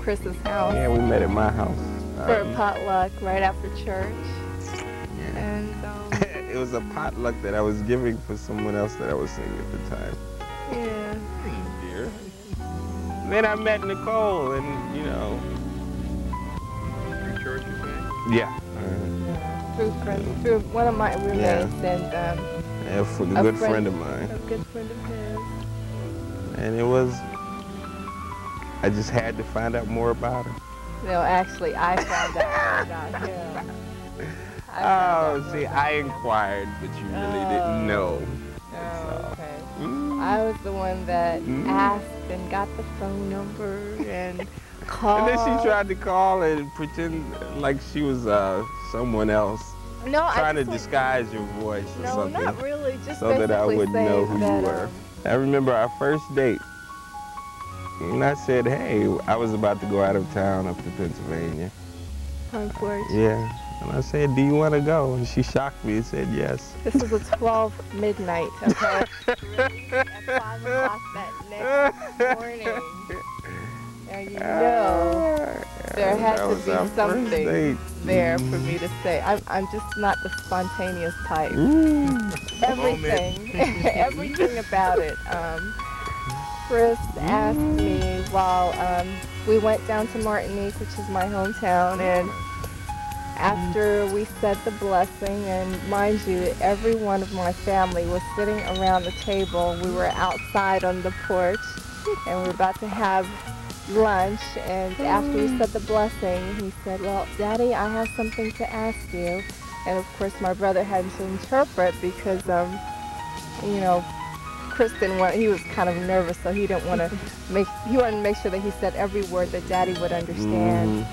Chris's house. Yeah, we met at my house. For a potluck right after church. Yeah. And it was a potluck that I was giving for someone else that I was seeing at the time. yeah. Dear. Then I met Nicole, and you know. Through church, you saying? Yeah. Through friends, through one of my roommates and Yeah, a good friend of mine. A good friend of his. And it was, I just had to find out more about her. No, actually, I found out about him. Oh, see, I inquired, but you really didn't know. Oh, okay. I was the one that asked and got the phone number and called. And then she tried to call and pretend like she was someone else. No, trying to disguise your voice or something. No, not really. Just so that I would know who that, you were. I remember our first date. And I said, hey, I was about to go out of town up to Pennsylvania. Pine Porch. Yeah. And I said, do you want to go? And she shocked me and said yes. This was a 12 midnight, okay? Really? At 5 o'clock that next morning. Now you know there had to be something there for me to say. I'm just not the spontaneous type. Everything, everything about it. Chris asked me while we went down to Martinique, which is my hometown, and after we said the blessing, and mind you, every one of my family was sitting around the table. We were outside on the porch, and we were about to have lunch, and after we said the blessing, he said, well, Daddy, I have something to ask you. And of course, my brother had to interpret because, you know, Chris didn't want, he was kind of nervous, so he didn't want to he wanted to make sure that he said every word that Daddy would understand.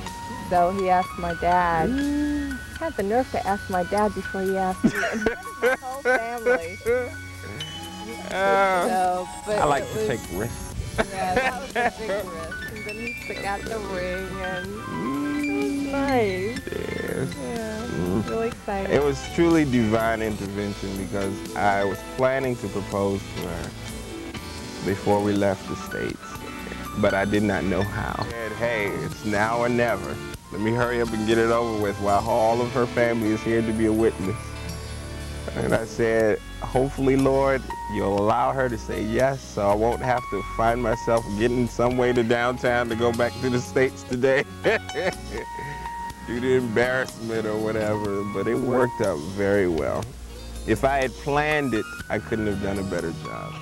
So he asked my dad. He had the nerve to ask my dad before he asked me. And he asked my whole family. But I like to take risks. Yeah, that was a big risk. And then he took out the ring, and it was nice. Yeah, really exciting. It was truly divine intervention because I was planning to propose to her before we left the States, but I did not know how. I said, hey, it's now or never. Let me hurry up and get it over with while all of her family is here to be a witness. And I said, hopefully, Lord, you'll allow her to say yes, so I won't have to find myself getting some way to downtown to go back to the States today due to embarrassment or whatever, but it worked out very well. If I had planned it, I couldn't have done a better job.